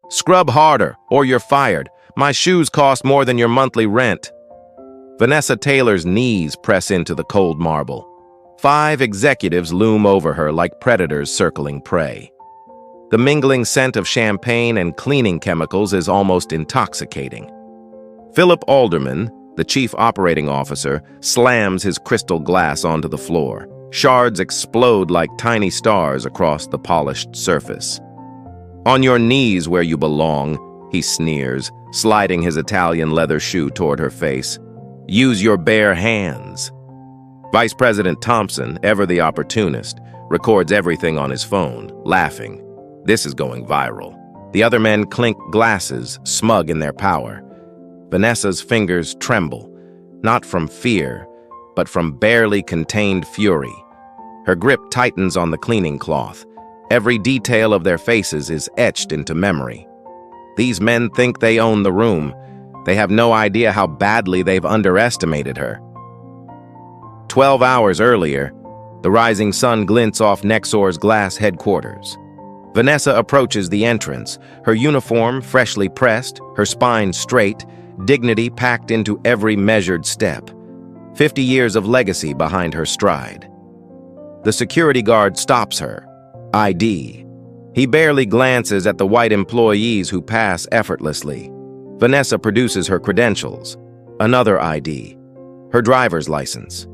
Scrub harder, or you're fired. My shoes cost more than your monthly rent. Vanessa Taylor's knees press into the cold marble. 5 executives loom over her like predators circling prey. The mingling scent of champagne and cleaning chemicals is almost intoxicating. Philip Alderman, the chief operating officer, slams his crystal glass onto the floor. Shards explode like tiny stars across the polished surface. "On your knees where you belong," he sneers, sliding his Italian leather shoe toward her face. "Use your bare hands." Vice President Thompson, ever the opportunist, records everything on his phone, laughing. This is going viral. The other men clink glasses, smug in their power. Vanessa's fingers tremble, not from fear, but from barely contained fury. Her grip tightens on the cleaning cloth. Every detail of their faces is etched into memory. These men think they own the room. They have no idea how badly they've underestimated her. 12 hours earlier, the rising sun glints off Nexor's glass headquarters. Vanessa approaches the entrance, her uniform freshly pressed, her spine straight, dignity packed into every measured step. 50 years of legacy behind her stride. The security guard stops her. ID. He barely glances at the white employees who pass effortlessly. Vanessa produces her credentials. Another ID. Her driver's license.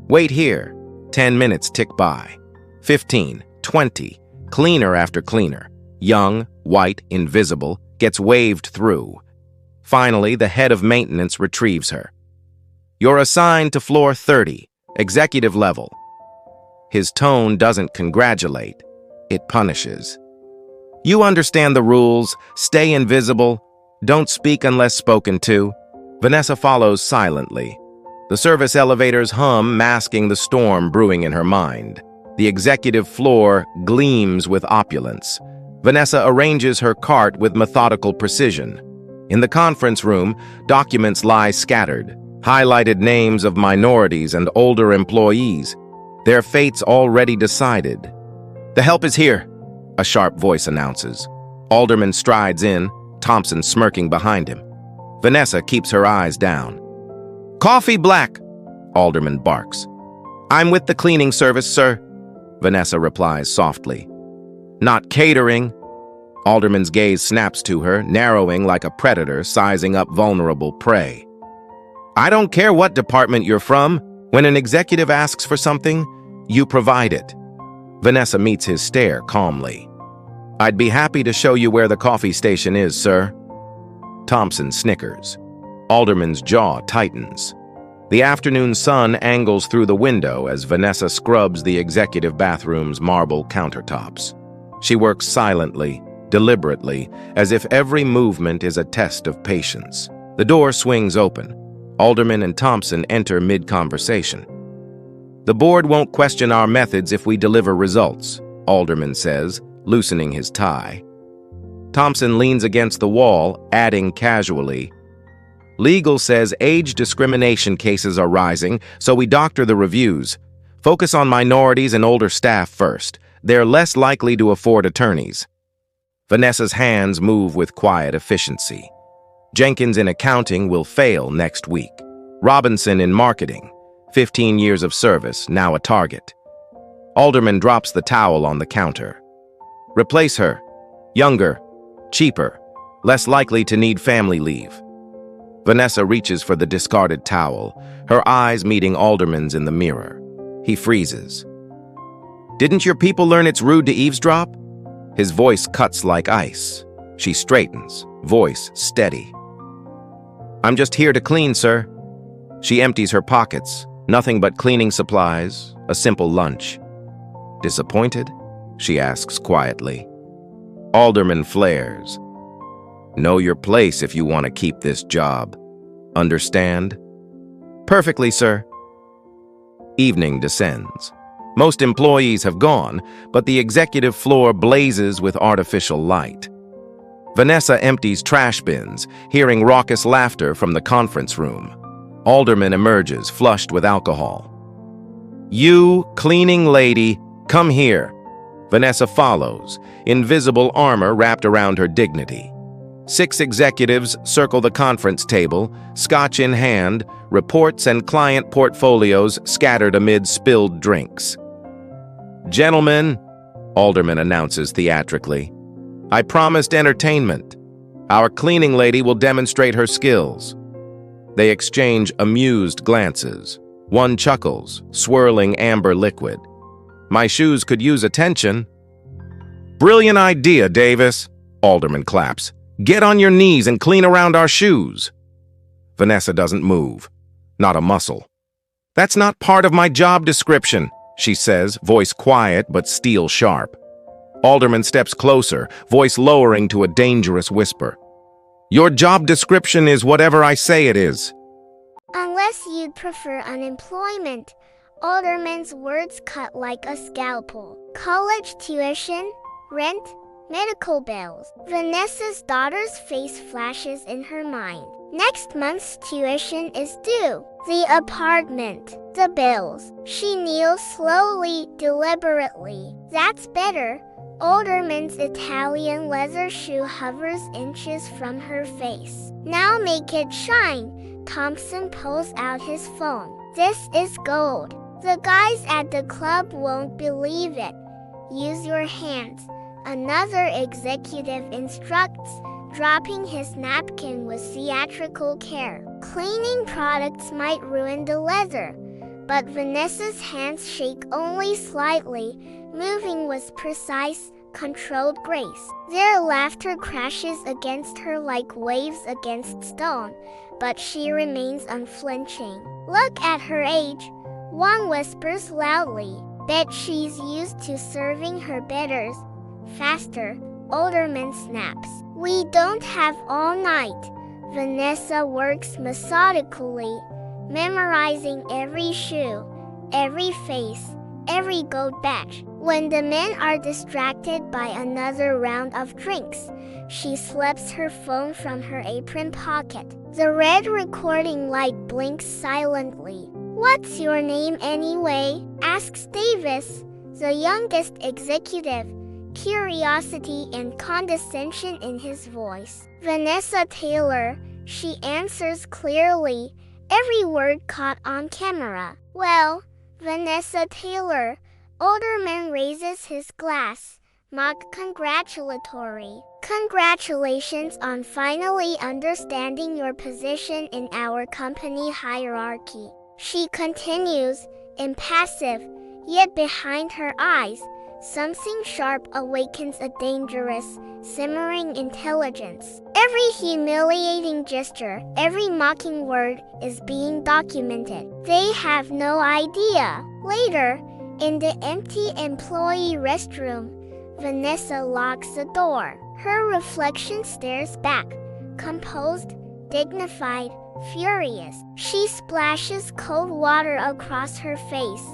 "Wait here." 10 minutes tick by. 15, 20. Cleaner after cleaner. Young, white, invisible, gets waved through. Finally, the head of maintenance retrieves her. "You're assigned to floor 30, executive level." His tone doesn't congratulate, it punishes. "You understand the rules, stay invisible, don't speak unless spoken to." Vanessa follows silently. The service elevators hum, masking the storm brewing in her mind. The executive floor gleams with opulence. Vanessa arranges her cart with methodical precision. In the conference room, documents lie scattered, highlighted names of minorities and older employees, their fates already decided. "The help is here," a sharp voice announces. Alderman strides in, Thompson smirking behind him. Vanessa keeps her eyes down. "Coffee black," Alderman barks. "I'm with the cleaning service, sir," Vanessa replies softly. "Not catering." Alderman's gaze snaps to her, narrowing like a predator sizing up vulnerable prey. "I don't care what department you're from. When an executive asks for something, you provide it." Vanessa meets his stare calmly. "I'd be happy to show you where the coffee station is, sir." Thompson snickers. Alderman's jaw tightens. The afternoon sun angles through the window as Vanessa scrubs the executive bathroom's marble countertops. She works silently, deliberately, as if every movement is a test of patience. The door swings open. Alderman and Thompson enter mid-conversation. "The board won't question our methods if we deliver results," Alderman says, loosening his tie. Thompson leans against the wall, adding casually, "Legal says age discrimination cases are rising, so we doctor the reviews. Focus on minorities and older staff first. They're less likely to afford attorneys." Vanessa's hands move with quiet efficiency. Jenkins in accounting will fail next week. Robinson in marketing, 15 years of service, now a target. Alderman drops the towel on the counter. "Replace her. Younger, cheaper, less likely to need family leave." Vanessa reaches for the discarded towel, her eyes meeting Alderman's in the mirror. He freezes. "Didn't your people learn it's rude to eavesdrop?" His voice cuts like ice. She straightens, voice steady. "I'm just here to clean, sir." She empties her pockets, nothing but cleaning supplies, a simple lunch. "Disappointed?" she asks quietly. Alderman flares. "Know your place if you want to keep this job. Understand?" "Perfectly, sir." Evening descends. Most employees have gone, but the executive floor blazes with artificial light. Vanessa empties trash bins, hearing raucous laughter from the conference room. Alderman emerges, flushed with alcohol. "You, cleaning lady, come here." Vanessa follows, invisible armor wrapped around her dignity. 6 executives circle the conference table, scotch in hand, reports and client portfolios scattered amid spilled drinks. "Gentlemen," Alderman announces theatrically, "I promised entertainment. Our cleaning lady will demonstrate her skills." They exchange amused glances. One chuckles, swirling amber liquid. "My shoes could use attention." "Brilliant idea, Davis," Alderman claps. "Get on your knees and clean around our shoes." Vanessa doesn't move. Not a muscle. "That's not part of my job description," she says, voice quiet but steel sharp. Alderman steps closer, voice lowering to a dangerous whisper. "Your job description is whatever I say it is." "Unless you'd prefer unemployment," Alderman's words cut like a scalpel. "College tuition, rent, medical bills." Vanessa's daughter's face flashes in her mind. Next month's tuition is due. The apartment, the bills. She kneels slowly, deliberately. "That's better." Alderman's Italian leather shoe hovers inches from her face. "Now make it shine." Thompson pulls out his phone. "This is gold. The guys at the club won't believe it." "Use your hands," another executive instructs, dropping his napkin with theatrical care. Cleaning products might ruin the leather, but Vanessa's hands shake only slightly, moving with precise, controlled grace. Their laughter crashes against her like waves against stone, but she remains unflinching. "Look at her age," one whispers loudly. "Bet she's used to serving her betters." "Faster," Alderman snaps. "We don't have all night." Vanessa works methodically, memorizing every shoe, every face, every gold badge. When the men are distracted by another round of drinks, she slips her phone from her apron pocket. The red recording light blinks silently. "What's your name anyway?" asks Davis, the youngest executive, curiosity and condescension in his voice. "Vanessa Taylor," she answers clearly, every word caught on camera. "Well, Vanessa Taylor." Alderman raises his glass, mock congratulatory. "Congratulations on finally understanding your position in our company hierarchy." She continues, impassive, yet behind her eyes, something sharp awakens a dangerous, simmering intelligence. Every humiliating gesture, every mocking word is being documented. They have no idea. Later, in the empty employee restroom, Vanessa locks the door. Her reflection stares back, composed, dignified, furious. She splashes cold water across her face,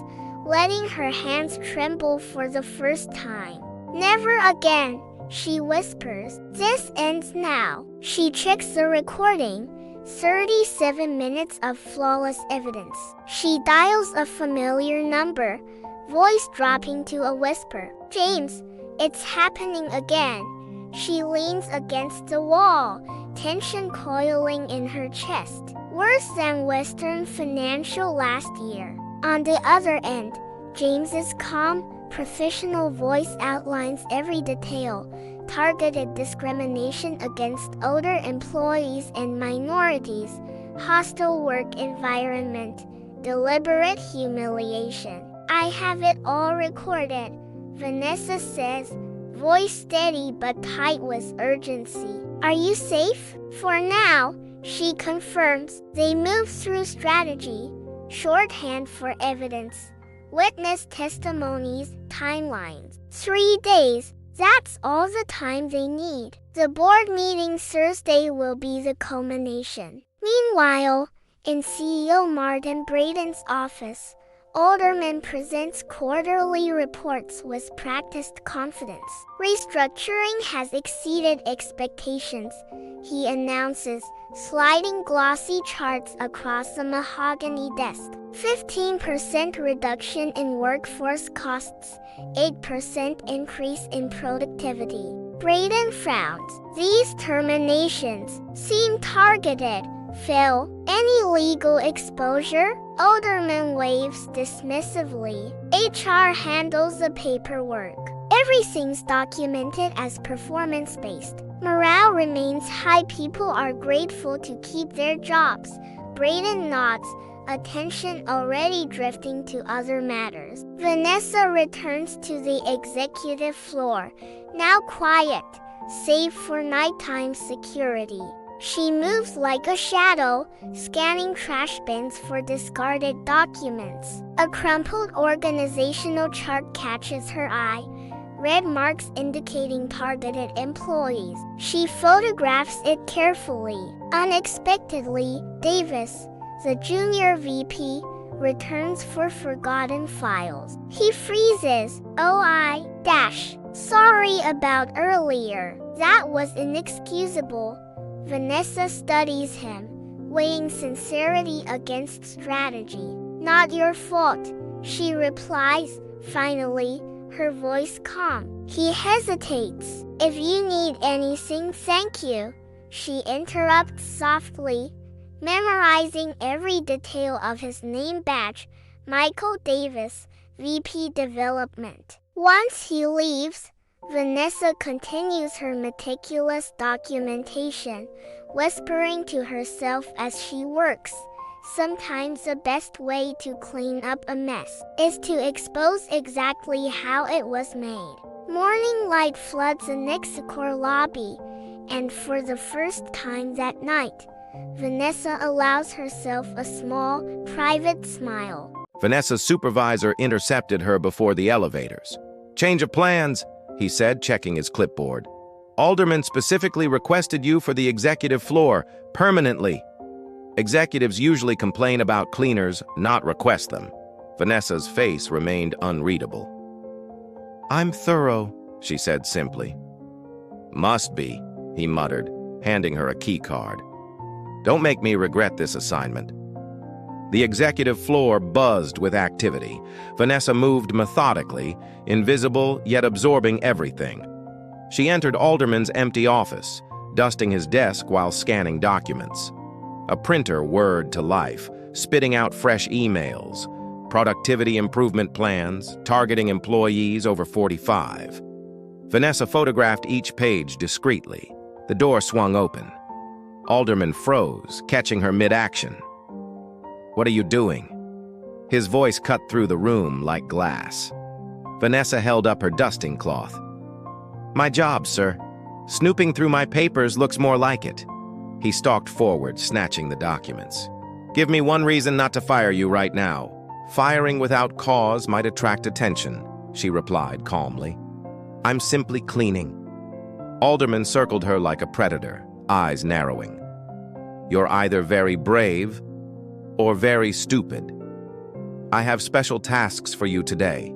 letting her hands tremble for the first time. "Never again," she whispers. "This ends now." She checks the recording. 37 minutes of flawless evidence. She dials a familiar number, voice dropping to a whisper. "James, it's happening again." She leans against the wall, tension coiling in her chest. Worse than Western Financial last year. On the other end, James's calm, professional voice outlines every detail. Targeted discrimination against older employees and minorities, hostile work environment, deliberate humiliation. "I have it all recorded," Vanessa says, voice steady but tight with urgency. "Are you safe?" "For now," she confirms. They move through strategy, shorthand for evidence, witness testimonies, timelines. 3 days, that's all the time they need. The board meeting Thursday will be the culmination. Meanwhile, in CEO Martin Braden's office, Alderman presents quarterly reports with practiced confidence. Restructuring has exceeded expectations. he announces, sliding glossy charts across the mahogany desk. 15% reduction in workforce costs, 8% increase in productivity. Braden frowns. These terminations seem targeted. Phil, any legal exposure? Alderman waves dismissively. HR handles the paperwork. Everything's documented as performance-based. Morale remains high. People are grateful to keep their jobs. Braden nods, attention already drifting to other matters. Vanessa returns to the executive floor, now quiet, save for nighttime security. She moves like a shadow, scanning trash bins for discarded documents. A crumpled organizational chart catches her eye, red marks indicating targeted employees. She photographs it carefully. Unexpectedly, Davis, the junior VP, returns for forgotten files. He freezes. Sorry about earlier. That was inexcusable. Vanessa studies him, weighing sincerity against strategy. Not your fault, she replies, finally, her voice calm. He hesitates. If you need anything, thank you. She interrupts softly, memorizing every detail of his name badge, Michael Davis, VP Development. Once he leaves, Vanessa continues her meticulous documentation, whispering to herself as she works. Sometimes the best way to clean up a mess is to expose exactly how it was made. Morning light floods the Nexicor lobby, and for the first time that night, Vanessa allows herself a small, private smile. Vanessa's supervisor intercepted her before the elevators. "Change of plans," he said, checking his clipboard. "Alderman specifically requested you for the executive floor, permanently." Executives usually complain about cleaners, not request them. Vanessa's face remained unreadable. "I'm thorough," she said simply. "Must be," he muttered, handing her a key card. "Don't make me regret this assignment." The executive floor buzzed with activity. Vanessa moved methodically, invisible yet absorbing everything. She entered Alderman's empty office, dusting his desk while scanning documents. A printer whirred to life, spitting out fresh emails, productivity improvement plans, targeting employees over 45. Vanessa photographed each page discreetly. The door swung open. Alderman froze, catching her mid-action. "What are you doing?" His voice cut through the room like glass. Vanessa held up her dusting cloth. "My job, sir. Snooping through my papers looks more like it." He stalked forward, snatching the documents. "Give me one reason not to fire you right now. Firing without cause might attract attention," she replied calmly. "I'm simply cleaning." Alderman circled her like a predator, eyes narrowing. "You're either very brave or very stupid. I have special tasks for you today."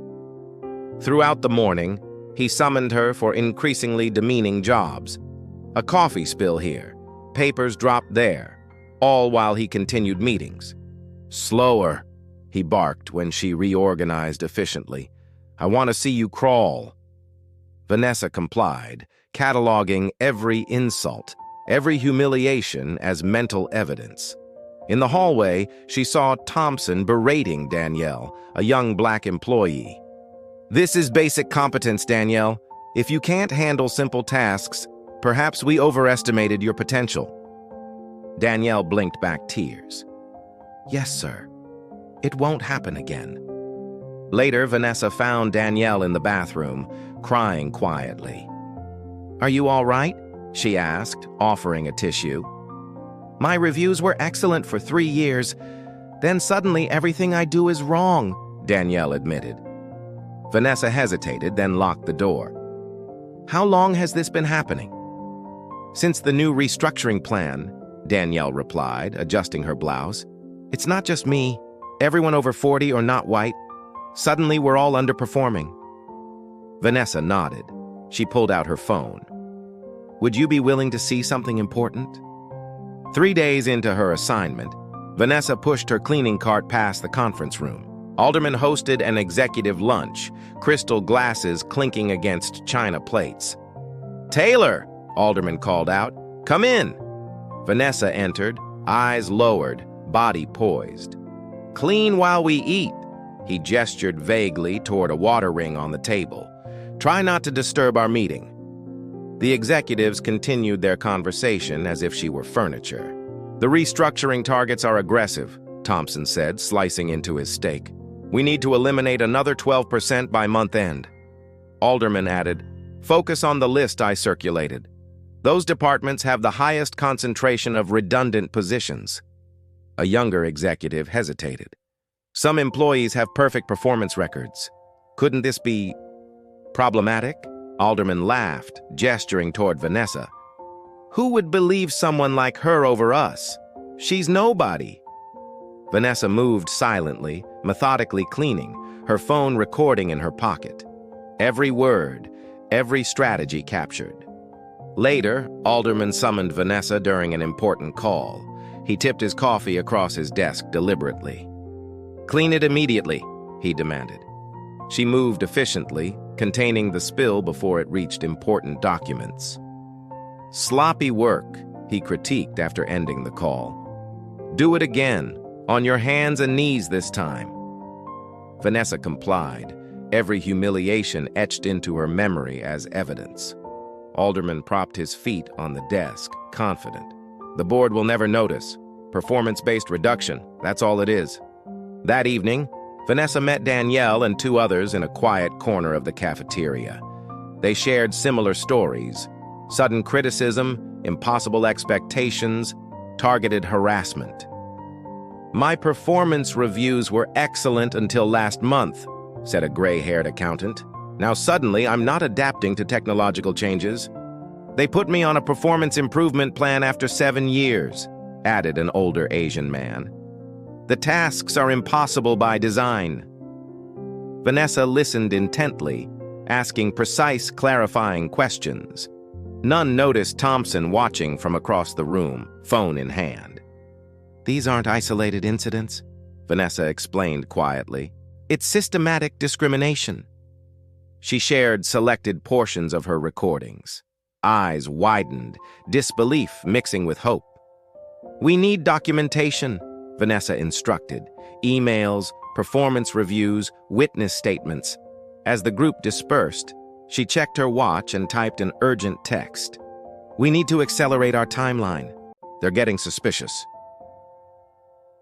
Throughout the morning, he summoned her for increasingly demeaning jobs. A coffee spill here, papers dropped there, all while he continued meetings. "Slower," he barked when she reorganized efficiently. "I want to see you crawl." Vanessa complied, cataloging every insult, every humiliation as mental evidence. In the hallway, she saw Thompson berating Danielle, a young black employee. "This is basic competence, Danielle. If you can't handle simple tasks, perhaps we overestimated your potential." Danielle blinked back tears. "Yes, sir. It won't happen again." Later, Vanessa found Danielle in the bathroom, crying quietly. "Are you all right?" she asked, offering a tissue. "My reviews were excellent for 3 years. Then suddenly everything I do is wrong," Danielle admitted. Vanessa hesitated, then locked the door. "How long has this been happening?" "Since the new restructuring plan," Danielle replied, adjusting her blouse. "It's not just me. Everyone over 40 or not white. Suddenly we're all underperforming." Vanessa nodded. She pulled out her phone. Would you be willing to see something important? 3 days into her assignment, Vanessa pushed her cleaning cart past the conference room. Alderman hosted an executive lunch, crystal glasses clinking against china plates. "Taylor," Alderman called out, "come in." Vanessa entered, eyes lowered, body poised. "Clean while we eat." He gestured vaguely toward a water ring on the table. "Try not to disturb our meeting." The executives continued their conversation as if she were furniture. "The restructuring targets are aggressive," Thompson said, slicing into his steak. "We need to eliminate another 12% by month end." Alderman added, "Focus on the list I circulated. Those departments have the highest concentration of redundant positions." A younger executive hesitated. "Some employees have perfect performance records. Couldn't this be problematic?" Alderman laughed, gesturing toward Vanessa. "Who would believe someone like her over us? She's nobody." Vanessa moved silently, methodically cleaning, her phone recording in her pocket. Every word, every strategy captured. Later, Alderman summoned Vanessa during an important call. He tipped his coffee across his desk deliberately. "Clean it immediately," he demanded. She moved efficiently, containing the spill before it reached important documents. "Sloppy work," he critiqued after ending the call. "Do it again, on your hands and knees this time." Vanessa complied, every humiliation etched into her memory as evidence. Alderman propped his feet on the desk, confident. "The board will never notice. Performance-based reduction, that's all it is." That evening, Vanessa met Danielle and 2 others in a quiet corner of the cafeteria. They shared similar stories: sudden criticism, impossible expectations, targeted harassment. "My performance reviews were excellent until last month," said a gray-haired accountant. "Now suddenly I'm not adapting to technological changes. They put me on a performance improvement plan after 7 years," added an older Asian man. "The tasks are impossible by design." Vanessa listened intently, asking precise, clarifying questions. None noticed Thompson watching from across the room, phone in hand. "These aren't isolated incidents," Vanessa explained quietly. "It's systematic discrimination." She shared selected portions of her recordings. Eyes widened, disbelief mixing with hope. "We need documentation," Vanessa instructed. "Emails, performance reviews, witness statements." As the group dispersed, she checked her watch and typed an urgent text. "We need to accelerate our timeline. They're getting suspicious."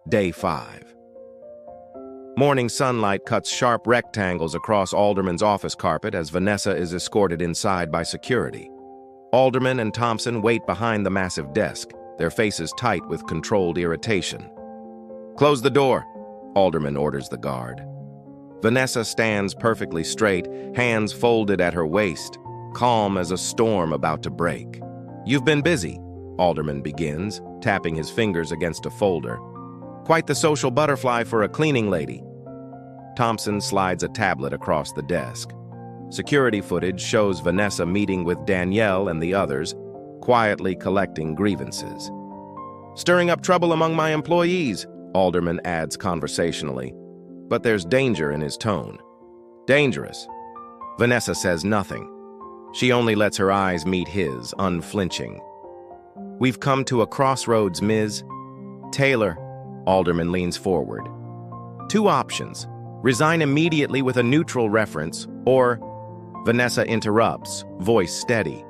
Day 5. Morning sunlight cuts sharp rectangles across Alderman's office carpet as Vanessa is escorted inside by security. Alderman and Thompson wait behind the massive desk, their faces tight with controlled irritation. "Close the door," Alderman orders the guard. Vanessa stands perfectly straight, hands folded at her waist, calm as a storm about to break. "You've been busy," Alderman begins, tapping his fingers against a folder. "Quite the social butterfly for a cleaning lady." Thompson slides a tablet across the desk. Security footage shows Vanessa meeting with Danielle and the others, quietly collecting grievances. "Stirring up trouble among my employees," Alderman adds conversationally, but there's danger in his tone. "Dangerous." Vanessa says nothing. She only lets her eyes meet his, unflinching. "We've come to a crossroads, Ms. Taylor." Alderman leans forward. "2 options: resign immediately with a neutral reference, or..." Vanessa interrupts, voice steady.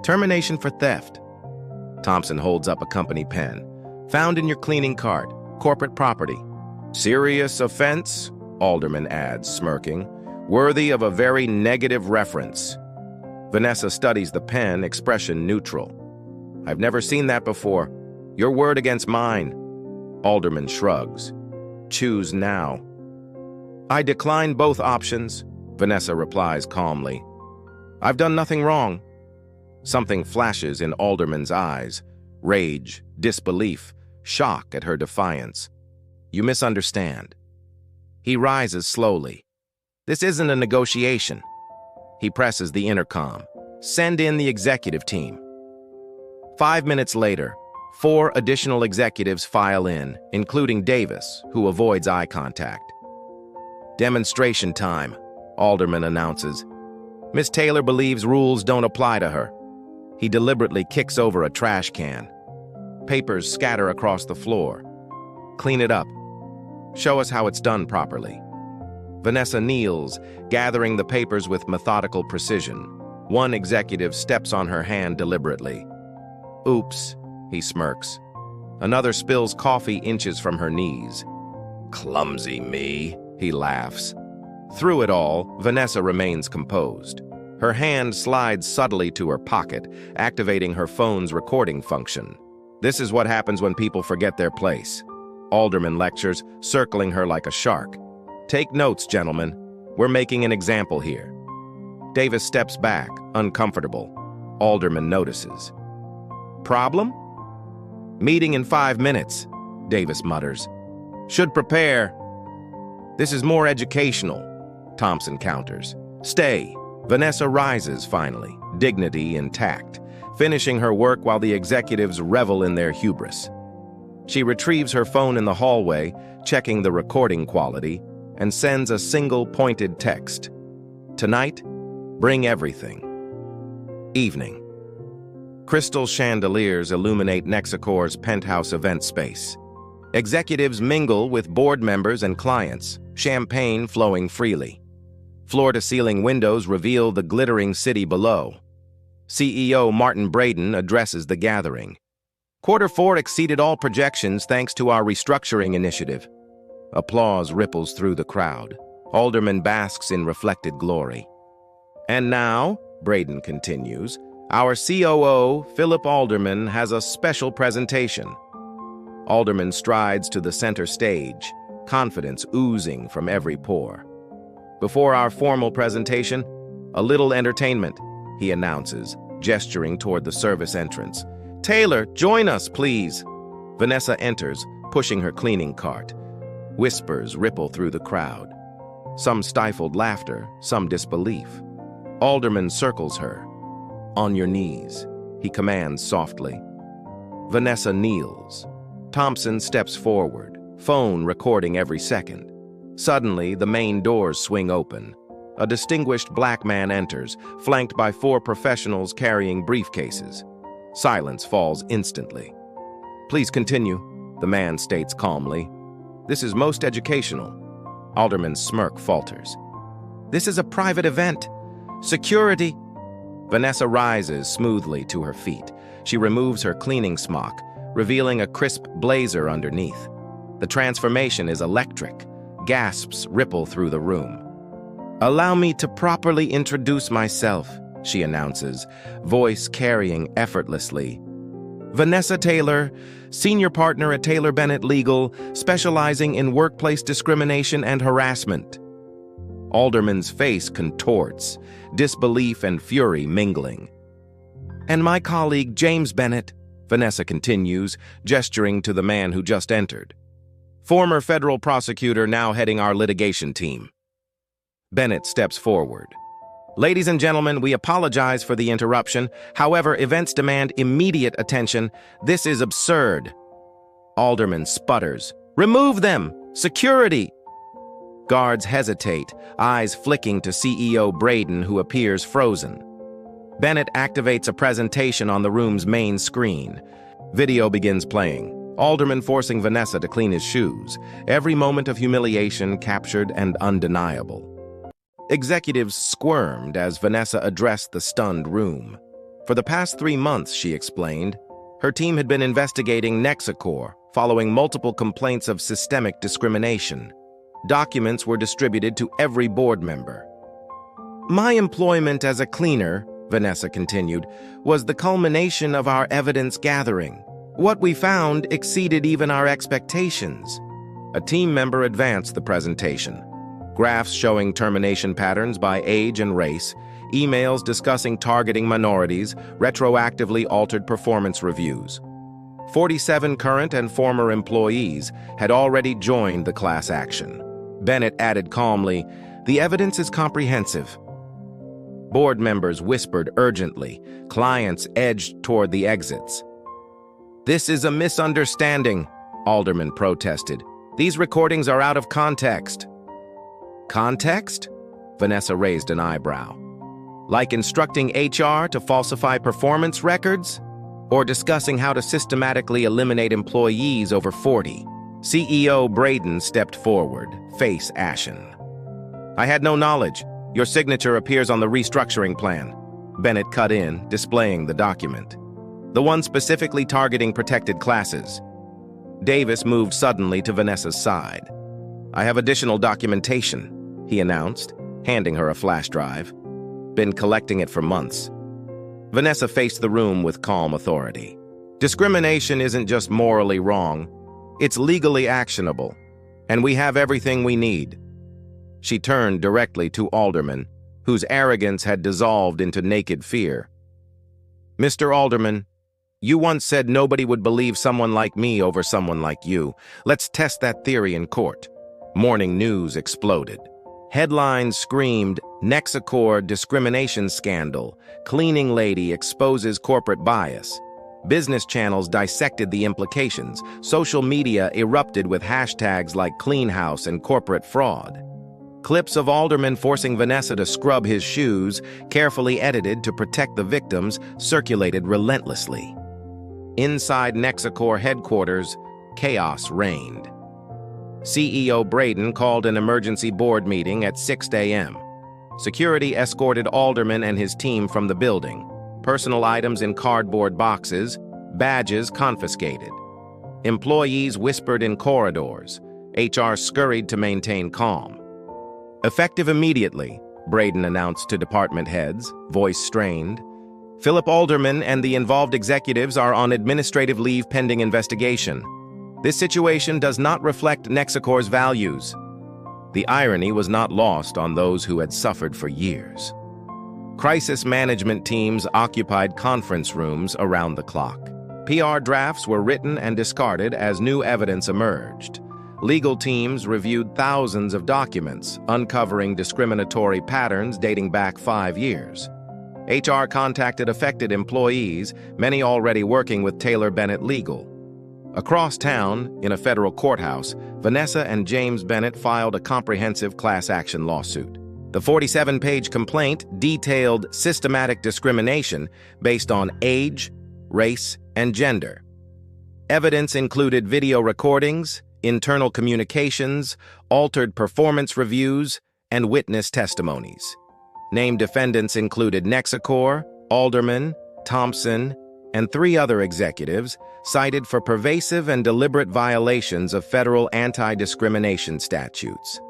"Termination for theft." Thompson holds up a company pen. "Found in your cleaning cart. Corporate property." "Serious offense," Alderman adds, smirking. "Worthy of a very negative reference." Vanessa studies the pen, expression neutral. "I've never seen that before. Your word against mine." Alderman shrugs. "Choose now." "I decline both options," Vanessa replies calmly. "I've done nothing wrong." Something flashes in Alderman's eyes. Rage, disbelief, shock at her defiance. "You misunderstand." He rises slowly. "This isn't a negotiation." He presses the intercom. "Send in the executive team." 5 minutes later, 4 additional executives file in, including Davis, who avoids eye contact. Demonstration time, Alderman announces. Miss Taylor believes rules don't apply to her. He deliberately kicks over a trash can. Papers scatter across the floor. Clean it up. Show us how it's done properly. Vanessa kneels, gathering the papers with methodical precision. One executive steps on her hand deliberately. Oops, he smirks. Another spills coffee inches from her knees. Clumsy me, he laughs. Through it all, Vanessa remains composed. Her hand slides subtly to her pocket, activating her phone's recording function. This is what happens when people forget their place. Alderman lectures, circling her like a shark. Take notes, gentlemen. We're making an example here. Davis steps back, uncomfortable. Alderman notices. Problem? Meeting in 5 minutes, Davis mutters. Should prepare. This is more educational, Thompson counters. Stay. Vanessa rises finally, dignity intact, finishing her work while the executives revel in their hubris. She retrieves her phone in the hallway, checking the recording quality, and sends a single pointed text. Tonight, bring everything. Evening. Crystal chandeliers illuminate Nexicor's penthouse event space. Executives mingle with board members and clients, champagne flowing freely. Floor-to-ceiling windows reveal the glittering city below. CEO Martin Braden addresses the gathering. Q4 exceeded all projections thanks to our restructuring initiative. Applause ripples through the crowd. Alderman basks in reflected glory. And now, Braden continues, our COO, Philip Alderman, has a special presentation. Alderman strides to the center stage, confidence oozing from every pore. Before our formal presentation, a little entertainment, he announces, gesturing toward the service entrance. Taylor, join us, please. Vanessa enters, pushing her cleaning cart. Whispers ripple through the crowd. Some stifled laughter, some disbelief. Alderman circles her. On your knees, he commands softly. Vanessa kneels. Thompson steps forward, phone recording every second. Suddenly, the main doors swing open. A distinguished black man enters, flanked by 4 professionals carrying briefcases. Silence falls instantly. Please continue, the man states calmly. This is most educational. Alderman's smirk falters. This is a private event. Security. Vanessa rises smoothly to her feet. She removes her cleaning smock, revealing a crisp blazer underneath. The transformation is electric. Gasps ripple through the room. Allow me to properly introduce myself, she announces, voice carrying effortlessly. Vanessa Taylor, senior partner at Taylor Bennett Legal, specializing in workplace discrimination and harassment. Alderman's face contorts, disbelief and fury mingling. And my colleague James Bennett, Vanessa continues, gesturing to the man who just entered. Former federal prosecutor now heading our litigation team. Bennett steps forward. Ladies and gentlemen, we apologize for the interruption. However, events demand immediate attention. This is absurd. Alderman sputters. Remove them! Security! Guards hesitate, eyes flicking to CEO Braden, who appears frozen. Bennett activates a presentation on the room's main screen. Video begins playing. Alderman forcing Vanessa to clean his shoes. Every moment of humiliation captured and undeniable. Executives squirmed as Vanessa addressed the stunned room. For the past 3 months, she explained, her team had been investigating Nexicor, following multiple complaints of systemic discrimination. Documents were distributed to every board member. My employment as a cleaner, Vanessa continued, was the culmination of our evidence gathering. What we found exceeded even our expectations. A team member advanced the presentation. Graphs showing termination patterns by age and race, emails discussing targeting minorities, retroactively altered performance reviews. 47 current and former employees had already joined the class action. Bennett added calmly, "The evidence is comprehensive." Board members whispered urgently. Clients edged toward the exits. "This is a misunderstanding," Alderman protested. "These recordings are out of context." "Context?" Vanessa raised an eyebrow. "Like instructing HR to falsify performance records? Or discussing how to systematically eliminate employees over 40? CEO Braden stepped forward, face ashen. "I had no knowledge. Your signature appears on the restructuring plan." Bennett cut in, displaying the document. "The one specifically targeting protected classes." Davis moved suddenly to Vanessa's side. "I have additional documentation," he announced, handing her a flash drive. "Been collecting it for months." Vanessa faced the room with calm authority. "Discrimination isn't just morally wrong. It's legally actionable, and we have everything we need." She turned directly to Alderman, whose arrogance had dissolved into naked fear. "Mr. Alderman, you once said nobody would believe someone like me over someone like you. Let's test that theory in court." Morning news exploded. Headlines screamed, "Nexacor discrimination scandal. Cleaning lady exposes corporate bias." Business channels dissected the implications. Social media erupted with hashtags like clean house and corporate fraud. Clips of Alderman forcing Vanessa to scrub his shoes, carefully edited to protect the victims, circulated relentlessly. Inside Nexacor headquarters, chaos reigned. CEO Braden called an emergency board meeting at 6 a.m. Security escorted Alderman and his team from the building. Personal items in cardboard boxes, badges confiscated. Employees whispered in corridors. HR scurried to maintain calm. "Effective immediately," Braden announced to department heads, voice strained. "Philip Alderman and the involved executives are on administrative leave pending investigation. This situation does not reflect Nexacor's values." The irony was not lost on those who had suffered for years. Crisis management teams occupied conference rooms around the clock. PR drafts were written and discarded as new evidence emerged. Legal teams reviewed thousands of documents, uncovering discriminatory patterns dating back 5 years. HR contacted affected employees, many already working with Taylor Bennett Legal. Across town, in a federal courthouse, Vanessa and James Bennett filed a comprehensive class action lawsuit. The 47-page complaint detailed systematic discrimination based on age, race, and gender. Evidence included video recordings, internal communications, altered performance reviews, and witness testimonies. Named defendants included Nexacor, Alderman, Thompson, and 3 other executives cited for pervasive and deliberate violations of federal anti-discrimination statutes.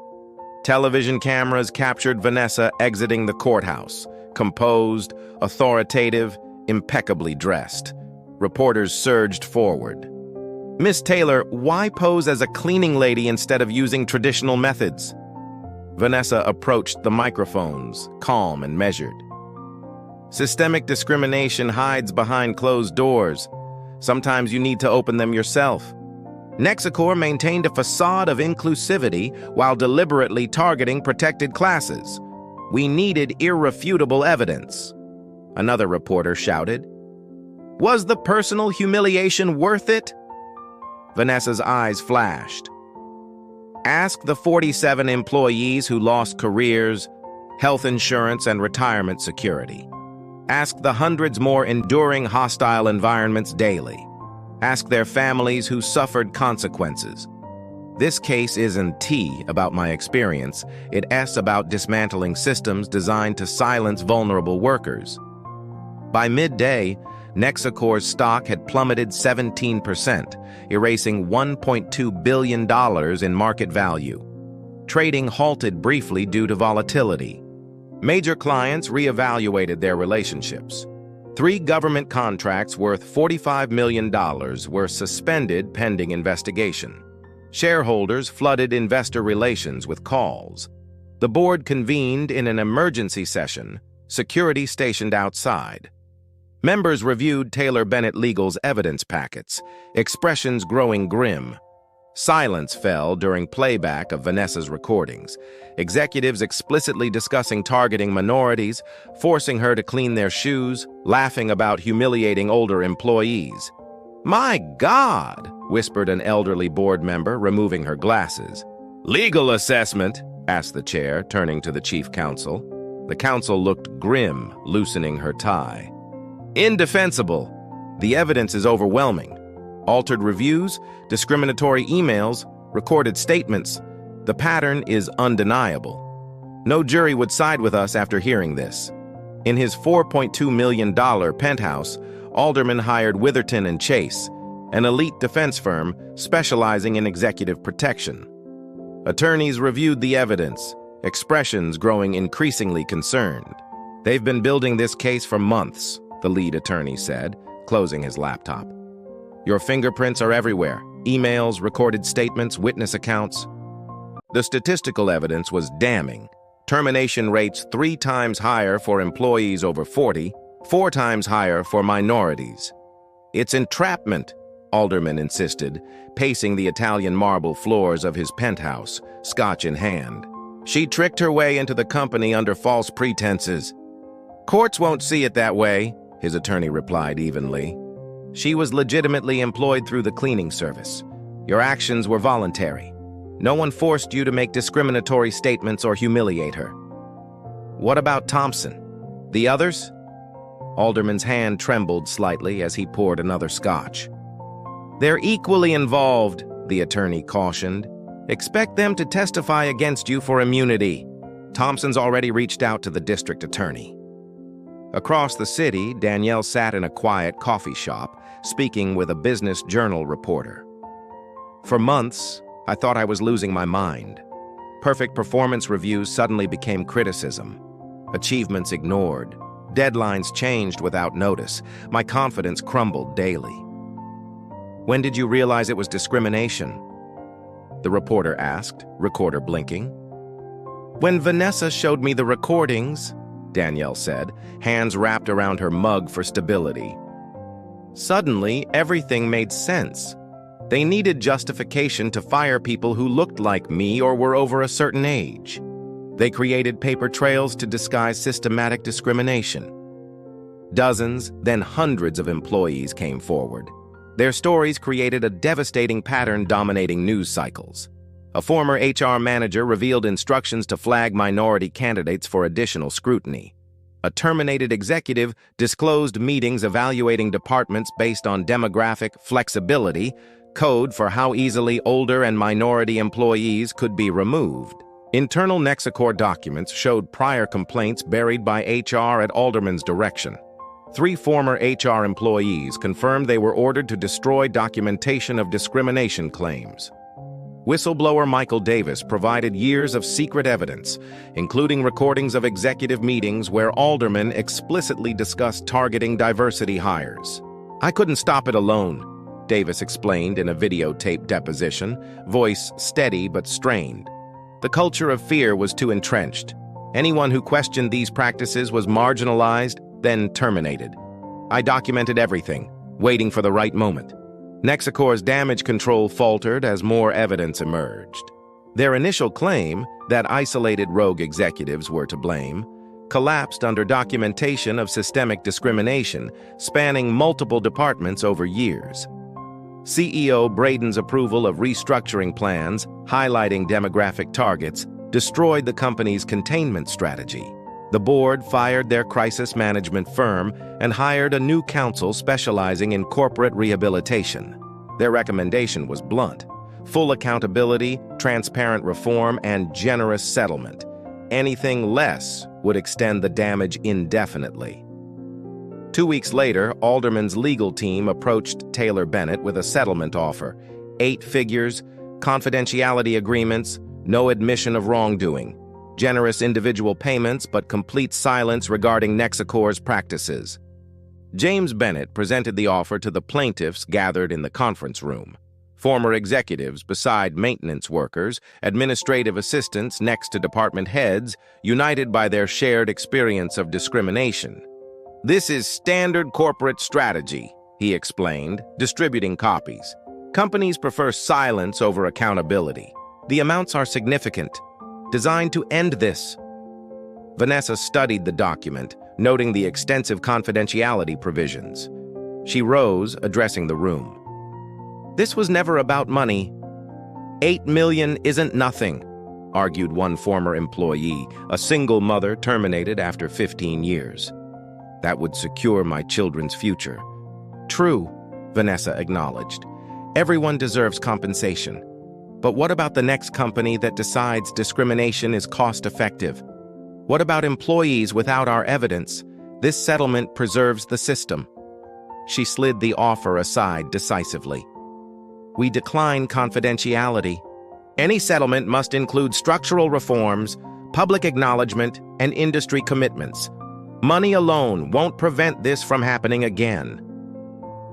Television cameras captured Vanessa exiting the courthouse, composed, authoritative, impeccably dressed. Reporters surged forward. "Miss Taylor, why pose as a cleaning lady instead of using traditional methods?" Vanessa approached the microphones, calm and measured. "Systemic discrimination hides behind closed doors. Sometimes you need to open them yourself. Nexacor maintained a facade of inclusivity while deliberately targeting protected classes. We needed irrefutable evidence." Another reporter shouted. "Was the personal humiliation worth it?" Vanessa's eyes flashed. "Ask the 47 employees who lost careers, health insurance, and retirement security. Ask the hundreds more enduring hostile environments daily. Ask their families who suffered consequences. This case isn't T about my experience, it's S about dismantling systems designed to silence vulnerable workers." By midday, Nexacor's stock had plummeted 17%, erasing $1.2 billion in market value. Trading halted briefly due to volatility. Major clients reevaluated their relationships. 3 government contracts worth $45 million were suspended pending investigation. Shareholders flooded investor relations with calls. The board convened in an emergency session, security stationed outside. Members reviewed Taylor Bennett Legal's evidence packets, expressions growing grim. Silence fell during playback of Vanessa's recordings, executives explicitly discussing targeting minorities, forcing her to clean their shoes, laughing about humiliating older employees. "My God," whispered an elderly board member, removing her glasses. "Legal assessment?" asked the chair, turning to the chief counsel. The counsel looked grim, loosening her tie. "Indefensible. The evidence is overwhelming. Altered reviews, discriminatory emails, recorded statements. The pattern is undeniable. No jury would side with us after hearing this." In his $4.2 million penthouse, Alderman hired Witherton and Chase, an elite defense firm specializing in executive protection. Attorneys reviewed the evidence, expressions growing increasingly concerned. "They've been building this case for months," the lead attorney said, closing his laptop. "Your fingerprints are everywhere. Emails, recorded statements, witness accounts." The statistical evidence was damning. Termination rates 3 times higher for employees over 40, 4 times higher for minorities. "It's entrapment," Alderman insisted, pacing the Italian marble floors of his penthouse, scotch in hand. "She tricked her way into the company under false pretenses." "Courts won't see it that way," his attorney replied evenly. "She was legitimately employed through the cleaning service. Your actions were voluntary. No one forced you to make discriminatory statements or humiliate her." "What about Thompson? The others?" Alderman's hand trembled slightly as he poured another scotch. "They're equally involved," the attorney cautioned. "Expect them to testify against you for immunity." Thompson's already reached out to the district attorney. Across the city, Danielle sat in a quiet coffee shop, speaking with a Business Journal reporter. "For months, I thought I was losing my mind. Perfect performance reviews suddenly became criticism. Achievements ignored. Deadlines changed without notice. My confidence crumbled daily." "When did you realize it was discrimination?" the reporter asked, recorder blinking. "When Vanessa showed me the recordings," Danielle said, hands wrapped around her mug for stability. "Suddenly, everything made sense. They needed justification to fire people who looked like me or were over a certain age. They created paper trails to disguise systematic discrimination. Dozens, then hundreds of employees came forward. Their stories created a devastating pattern dominating news cycles. A former HR manager revealed instructions to flag minority candidates for additional scrutiny. A terminated executive disclosed meetings evaluating departments based on demographic flexibility, code for how easily older and minority employees could be removed. Internal Nexicor documents showed prior complaints buried by HR at Alderman's direction. 3 former HR employees confirmed they were ordered to destroy documentation of discrimination claims. Whistleblower Michael Davis provided years of secret evidence, including recordings of executive meetings where aldermen explicitly discussed targeting diversity hires. "I couldn't stop it alone," Davis explained in a videotaped deposition, voice steady but strained. "The culture of fear was too entrenched. Anyone who questioned these practices was marginalized, then terminated. I documented everything, waiting for the right moment." Nexicor's damage control faltered as more evidence emerged. Their initial claim, that isolated rogue executives were to blame, collapsed under documentation of systemic discrimination spanning multiple departments over years. CEO Braden's approval of restructuring plans, highlighting demographic targets, destroyed the company's containment strategy. The board fired their crisis management firm and hired a new counsel specializing in corporate rehabilitation. Their recommendation was blunt: full accountability, transparent reform, and generous settlement. Anything less would extend the damage indefinitely. 2 weeks later, Alderman's legal team approached Taylor Bennett with a settlement offer: 8 figures, confidentiality agreements, no admission of wrongdoing, generous individual payments, but complete silence regarding Nexicor's practices. James Bennett presented the offer to the plaintiffs gathered in the conference room. Former executives beside maintenance workers, administrative assistants next to department heads, united by their shared experience of discrimination. "This is standard corporate strategy," he explained, distributing copies. Companies prefer silence over accountability. The amounts are significant, designed to end this. Vanessa studied the document, noting the extensive confidentiality provisions. She rose, addressing the room. This was never about money. $8 million isn't nothing, argued one former employee, a single mother terminated after 15 years. That would secure my children's future. True, Vanessa acknowledged. Everyone deserves compensation. But what about the next company that decides discrimination is cost-effective? What about employees without our evidence? This settlement preserves the system. She slid the offer aside decisively. We decline confidentiality. Any settlement must include structural reforms, public acknowledgement, and industry commitments. Money alone won't prevent this from happening again.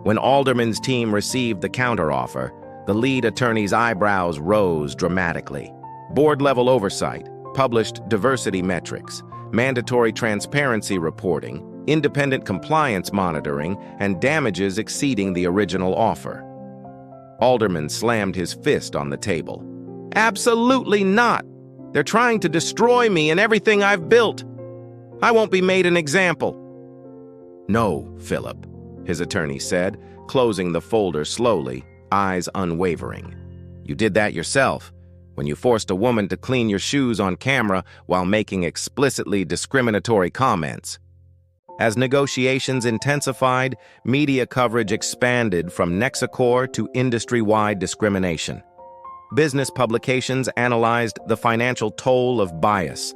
When Alderman's team received the counteroffer, the lead attorney's eyebrows rose dramatically. Board-level oversight, published diversity metrics, mandatory transparency reporting, independent compliance monitoring, and damages exceeding the original offer. Alderman slammed his fist on the table. Absolutely not! They're trying to destroy me and everything I've built. I won't be made an example. No, Philip, his attorney said, closing the folder slowly, eyes unwavering. You did that yourself, when you forced a woman to clean your shoes on camera while making explicitly discriminatory comments. As negotiations intensified, media coverage expanded from Nexicor to industry-wide discrimination. Business publications analyzed the financial toll of bias.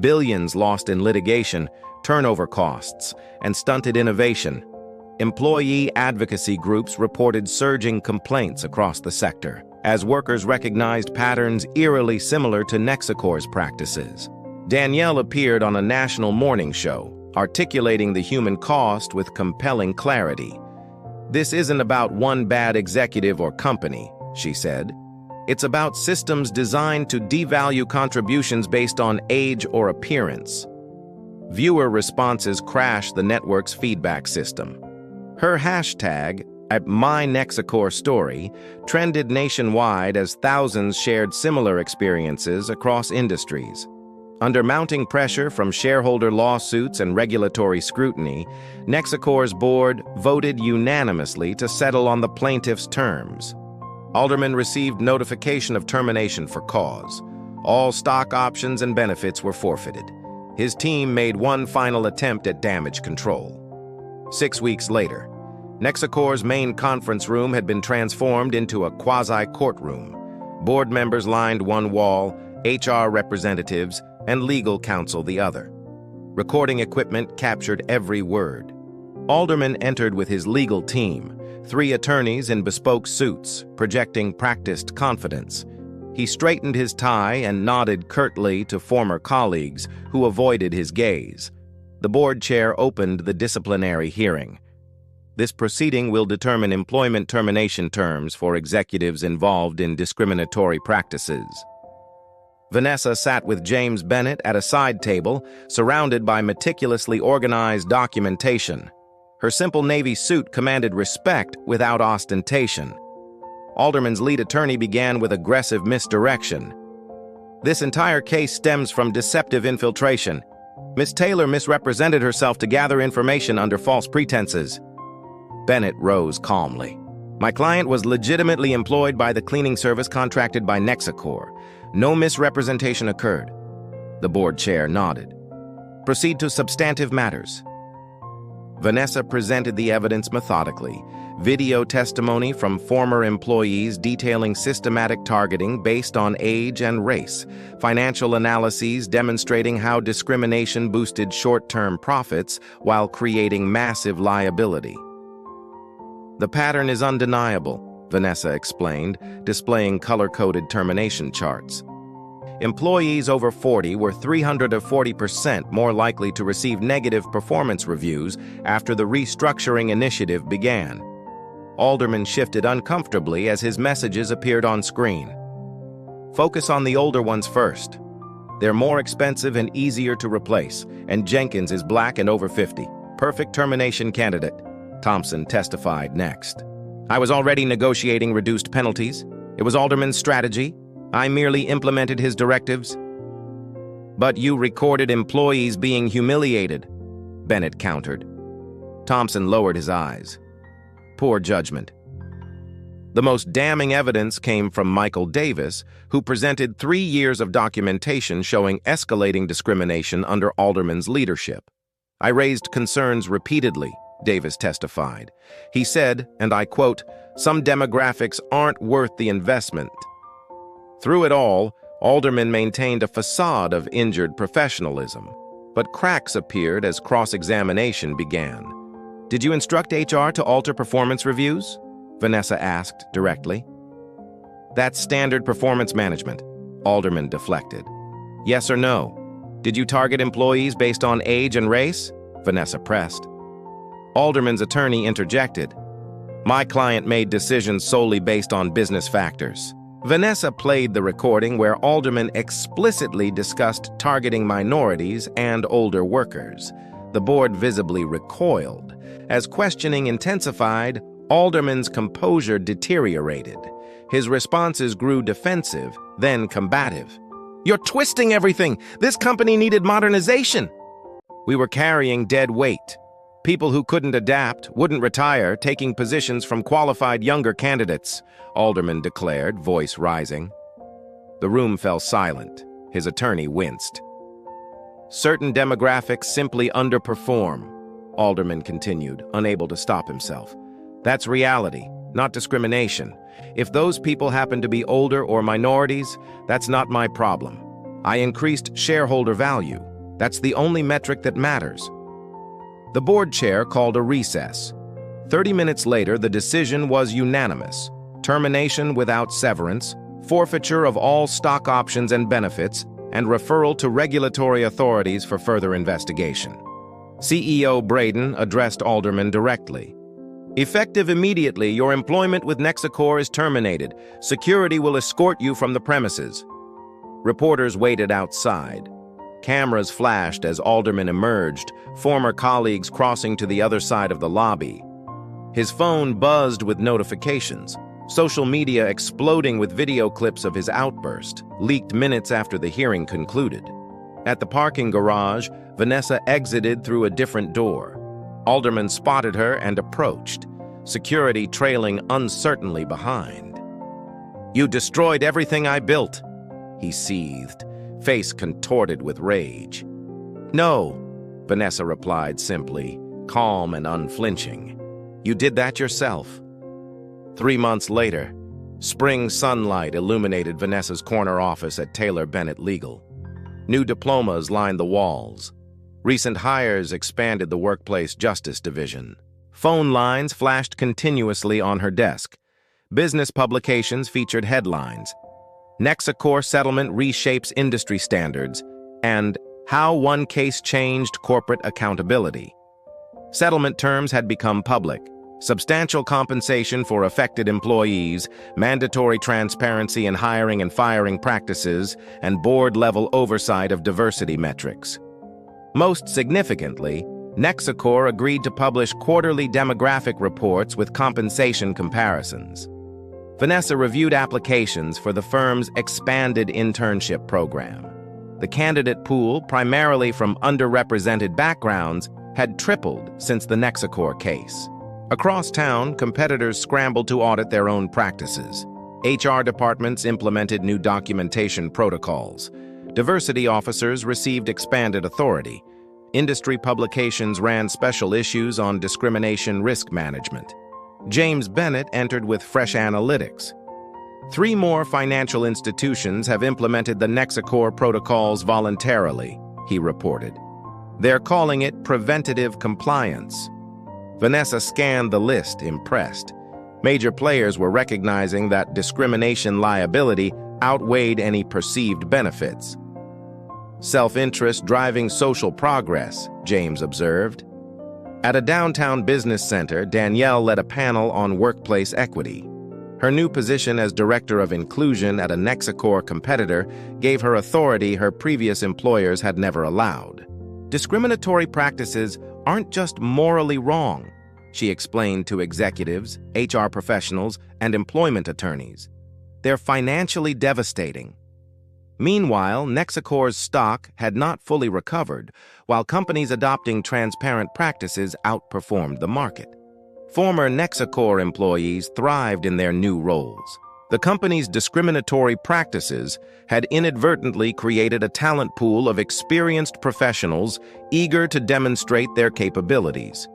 Billions lost in litigation, turnover costs, and stunted innovation. Employee advocacy groups reported surging complaints across the sector, as workers recognized patterns eerily similar to Nexicor's practices. Danielle appeared on a national morning show, articulating the human cost with compelling clarity. This isn't about one bad executive or company, she said. It's about systems designed to devalue contributions based on age or appearance. Viewer responses crashed the network's feedback system. Her hashtag, @MyNexicorStory, trended nationwide as thousands shared similar experiences across industries. Under mounting pressure from shareholder lawsuits and regulatory scrutiny, Nexicor's board voted unanimously to settle on the plaintiff's terms. Alderman received notification of termination for cause. All stock options and benefits were forfeited. His team made one final attempt at damage control. 6 weeks later, Nexicor's main conference room had been transformed into a quasi-courtroom. Board members lined one wall, HR representatives, and legal counsel the other. Recording equipment captured every word. Alderman entered with his legal team, 3 attorneys in bespoke suits, projecting practiced confidence. He straightened his tie and nodded curtly to former colleagues who avoided his gaze. The board chair opened the disciplinary hearing. This proceeding will determine employment termination terms for executives involved in discriminatory practices. Vanessa sat with James Bennett at a side table, surrounded by meticulously organized documentation. Her simple navy suit commanded respect without ostentation. Alderman's lead attorney began with aggressive misdirection. This entire case stems from deceptive infiltration. Miss Taylor misrepresented herself to gather information under false pretenses. Bennett rose calmly. My client was legitimately employed by the cleaning service contracted by Nexicor. No misrepresentation occurred. The board chair nodded. Proceed to substantive matters. Vanessa presented the evidence methodically. Video testimony from former employees detailing systematic targeting based on age and race. Financial analyses demonstrating how discrimination boosted short-term profits while creating massive liability. The pattern is undeniable, Vanessa explained, displaying color-coded termination charts. Employees over 40 were 340% more likely to receive negative performance reviews after the restructuring initiative began. Alderman shifted uncomfortably as his messages appeared on screen. Focus on the older ones first. They're more expensive and easier to replace, and Jenkins is black and over 50. Perfect termination candidate, Thompson testified next. I was already negotiating reduced penalties. It was Alderman's strategy. I merely implemented his directives. But you recorded employees being humiliated, Bennett countered. Thompson lowered his eyes. Poor judgment. The most damning evidence came from Michael Davis, who presented 3 years of documentation showing escalating discrimination under Alderman's leadership. I raised concerns repeatedly, Davis testified. He said, and I quote, "Some demographics aren't worth the investment." Through it all, Alderman maintained a facade of injured professionalism, but cracks appeared as cross-examination began. "Did you instruct HR to alter performance reviews?" Vanessa asked directly. "That's standard performance management," Alderman deflected. "Yes or no? Did you target employees based on age and race?" Vanessa pressed. Alderman's attorney interjected. "My client made decisions solely based on business factors." Vanessa played the recording where Alderman explicitly discussed targeting minorities and older workers. The board visibly recoiled. As questioning intensified, Alderman's composure deteriorated. His responses grew defensive, then combative. "You're twisting everything! This company needed modernization!" "We were carrying dead weight. People who couldn't adapt, wouldn't retire, taking positions from qualified younger candidates," Alderman declared, voice rising. The room fell silent. His attorney winced. "Certain demographics simply underperform," Alderman continued, unable to stop himself. "That's reality, not discrimination. If those people happen to be older or minorities, that's not my problem. I increased shareholder value. That's the only metric that matters." The board chair called a recess. 30 minutes later, the decision was unanimous. Termination without severance, forfeiture of all stock options and benefits, and referral to regulatory authorities for further investigation. CEO Braden addressed Alderman directly. "Effective immediately, your employment with Nexacor is terminated. Security will escort you from the premises." Reporters waited outside. Cameras flashed as Alderman emerged, former colleagues crossing to the other side of the lobby. His phone buzzed with notifications, social media exploding with video clips of his outburst, leaked minutes after the hearing concluded. At the parking garage, Vanessa exited through a different door. Alderman spotted her and approached, security trailing uncertainly behind. "You destroyed everything I built," he seethed, face contorted with rage. "No," Vanessa replied simply, calm and unflinching. "You did that yourself." 3 months later, spring sunlight illuminated Vanessa's corner office at Taylor Bennett Legal. New diplomas lined the walls. Recent hires expanded the workplace justice division. Phone lines flashed continuously on her desk. Business publications featured headlines: "Nexacor Settlement Reshapes Industry Standards," and "How One Case Changed Corporate Accountability." Settlement terms had become public: substantial compensation for affected employees, mandatory transparency in hiring and firing practices, and board-level oversight of diversity metrics. Most significantly, Nexacor agreed to publish quarterly demographic reports with compensation comparisons. Vanessa reviewed applications for the firm's expanded internship program. The candidate pool, primarily from underrepresented backgrounds, had tripled since the Nexacor case. Across town, competitors scrambled to audit their own practices. HR departments implemented new documentation protocols. Diversity officers received expanded authority. Industry publications ran special issues on discrimination risk management. James Bennett entered with fresh analytics. 3 more financial institutions have implemented the Nexacor protocols voluntarily, he reported. They're calling it preventative compliance. Vanessa scanned the list, impressed. Major players were recognizing that discrimination liability outweighed any perceived benefits. Self-interest driving social progress, James observed. At a downtown business center, Danielle led a panel on workplace equity. Her new position as Director of Inclusion at a Nexacor competitor gave her authority her previous employers had never allowed. Discriminatory practices aren't just morally wrong, she explained to executives, HR professionals, and employment attorneys. They're financially devastating. Meanwhile, Nexicor's stock had not fully recovered, while companies adopting transparent practices outperformed the market. Former Nexicor employees thrived in their new roles. The company's discriminatory practices had inadvertently created a talent pool of experienced professionals eager to demonstrate their capabilities.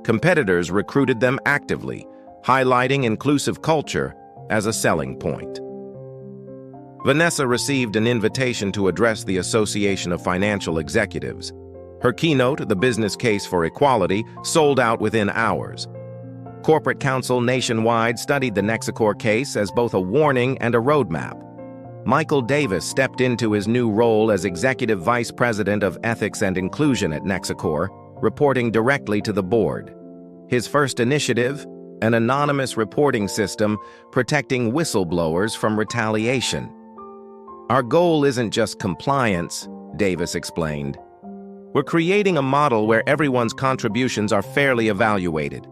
Competitors recruited them actively, highlighting inclusive culture as a selling point. Vanessa received an invitation to address the Association of Financial Executives. Her keynote, The Business Case for Equality, sold out within hours. Corporate counsel nationwide studied the Nexicor case as both a warning and a roadmap. Michael Davis stepped into his new role as Executive Vice President of Ethics and Inclusion at Nexicor, reporting directly to the board. His first initiative, an anonymous reporting system protecting whistleblowers from retaliation. Our goal isn't just compliance, Davis explained. We're creating a model where everyone's contributions are fairly evaluated.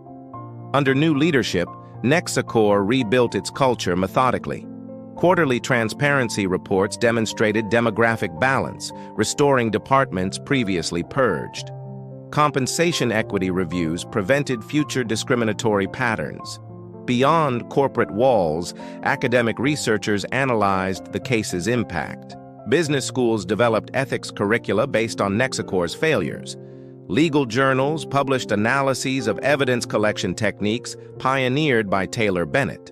Under new leadership, Nexicor rebuilt its culture methodically. Quarterly transparency reports demonstrated demographic balance, restoring departments previously purged. Compensation equity reviews prevented future discriminatory patterns. Beyond corporate walls, academic researchers analyzed the case's impact. Business schools developed ethics curricula based on Nexicor's failures. Legal journals published analyses of evidence collection techniques pioneered by Taylor Bennett.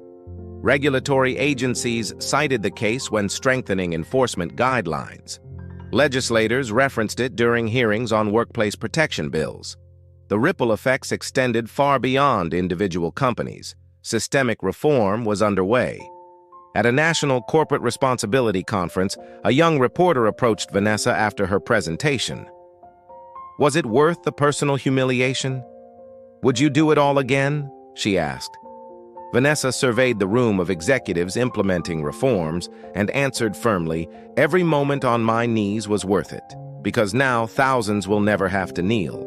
Regulatory agencies cited the case when strengthening enforcement guidelines. Legislators referenced it during hearings on workplace protection bills. The ripple effects extended far beyond individual companies. Systemic reform was underway. At a national corporate responsibility conference, a young reporter approached Vanessa after her presentation. Was it worth the personal humiliation? Would you do it all again? She asked. Vanessa surveyed the room of executives implementing reforms and answered firmly, every moment on my knees was worth it, because now thousands will never have to kneel.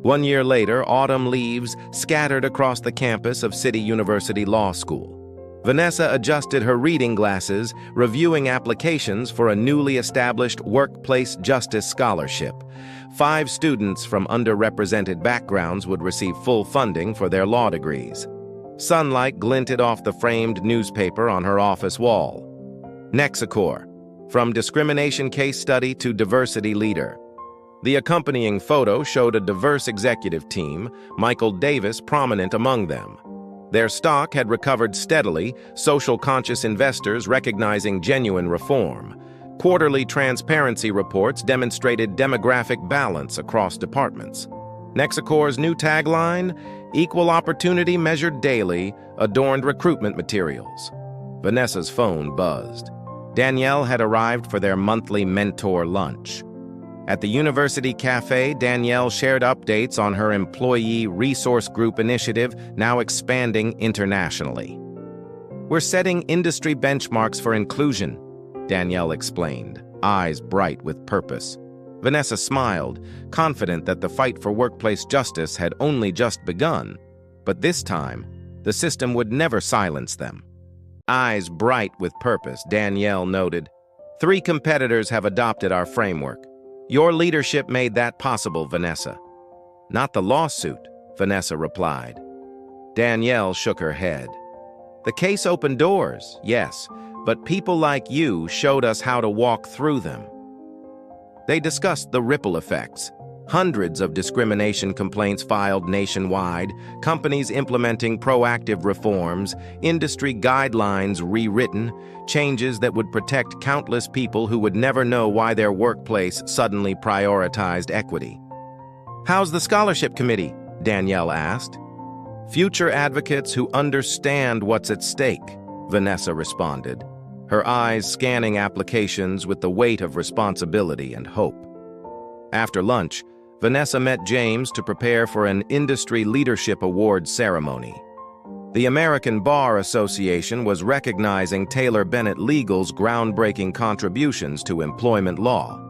1 year later, autumn leaves scattered across the campus of City University Law School. Vanessa adjusted her reading glasses, reviewing applications for a newly established Workplace Justice Scholarship. 5 students from underrepresented backgrounds would receive full funding for their law degrees. Sunlight glinted off the framed newspaper on her office wall. Nexicor, from discrimination case study to diversity leader. The accompanying photo showed a diverse executive team, Michael Davis prominent among them. Their stock had recovered steadily, social-conscious investors recognizing genuine reform. Quarterly transparency reports demonstrated demographic balance across departments. Nexicor's new tagline, "Equal opportunity measured daily," adorned recruitment materials. Vanessa's phone buzzed. Danielle had arrived for their monthly mentor lunch. At the University Cafe, Danielle shared updates on her Employee Resource Group initiative, now expanding internationally. "We're setting industry benchmarks for inclusion," Danielle explained, eyes bright with purpose. Vanessa smiled, confident that the fight for workplace justice had only just begun. But this time, the system would never silence them. Eyes bright with purpose, Danielle noted. "3 competitors have adopted our framework. Your leadership made that possible, Vanessa." "Not the lawsuit," Vanessa replied. Danielle shook her head. "The case opened doors, yes, but people like you showed us how to walk through them." They discussed the ripple effects. Hundreds of discrimination complaints filed nationwide, companies implementing proactive reforms, industry guidelines rewritten, changes that would protect countless people who would never know why their workplace suddenly prioritized equity. "How's the scholarship committee?" Danielle asked. "Future advocates who understand what's at stake," Vanessa responded, her eyes scanning applications with the weight of responsibility and hope. After lunch, Vanessa met James to prepare for an Industry Leadership Awards ceremony. The American Bar Association was recognizing Taylor Bennett Legal's groundbreaking contributions to employment law.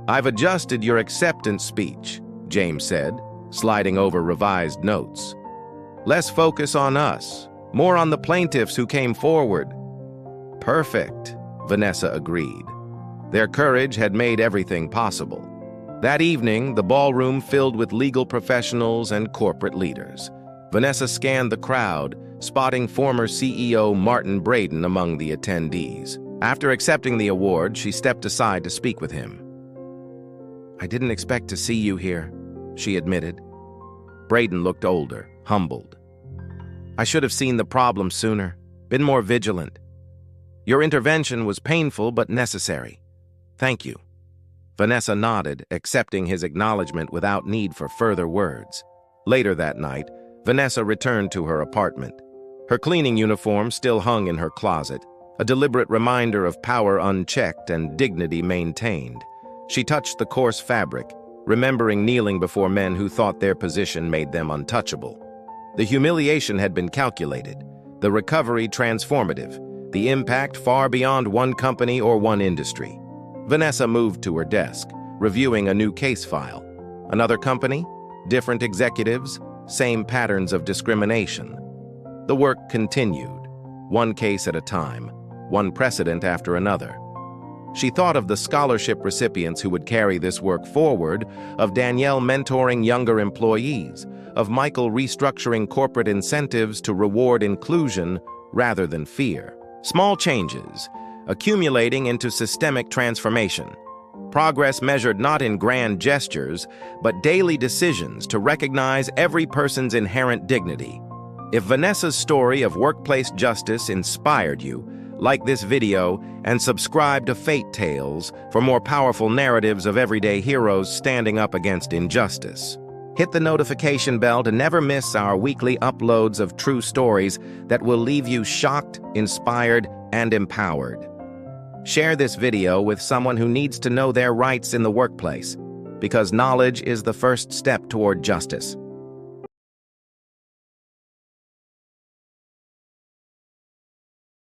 "I've adjusted your acceptance speech," James said, sliding over revised notes. Less focus on us, more on the plaintiffs who came forward. Perfect, Vanessa agreed. Their courage had made everything possible. That evening, the ballroom filled with legal professionals and corporate leaders. Vanessa scanned the crowd, spotting former CEO Martin Braden among the attendees. After accepting the award, she stepped aside to speak with him. "I didn't expect to see you here," she admitted. Braden looked older, humbled. "I should have seen the problem sooner, been more vigilant. Your intervention was painful but necessary. Thank you." Vanessa nodded, accepting his acknowledgement without need for further words. Later that night, Vanessa returned to her apartment. Her cleaning uniform still hung in her closet, a deliberate reminder of power unchecked and dignity maintained. She touched the coarse fabric, remembering kneeling before men who thought their position made them untouchable. The humiliation had been calculated, the recovery transformative, the impact far beyond one company or one industry. Vanessa moved to her desk, reviewing a new case file. Another company, different executives, same patterns of discrimination. The work continued, one case at a time, one precedent after another. She thought of the scholarship recipients who would carry this work forward, of Danielle mentoring younger employees, of Michael restructuring corporate incentives to reward inclusion rather than fear. Small changes, accumulating into systemic transformation. Progress measured not in grand gestures, but daily decisions to recognize every person's inherent dignity. If Vanessa's story of workplace justice inspired you, like this video and subscribe to Fate Tales for more powerful narratives of everyday heroes standing up against injustice. Hit the notification bell to never miss our weekly uploads of true stories that will leave you shocked, inspired, and empowered. Share this video with someone who needs to know their rights in the workplace, because knowledge is the first step toward justice.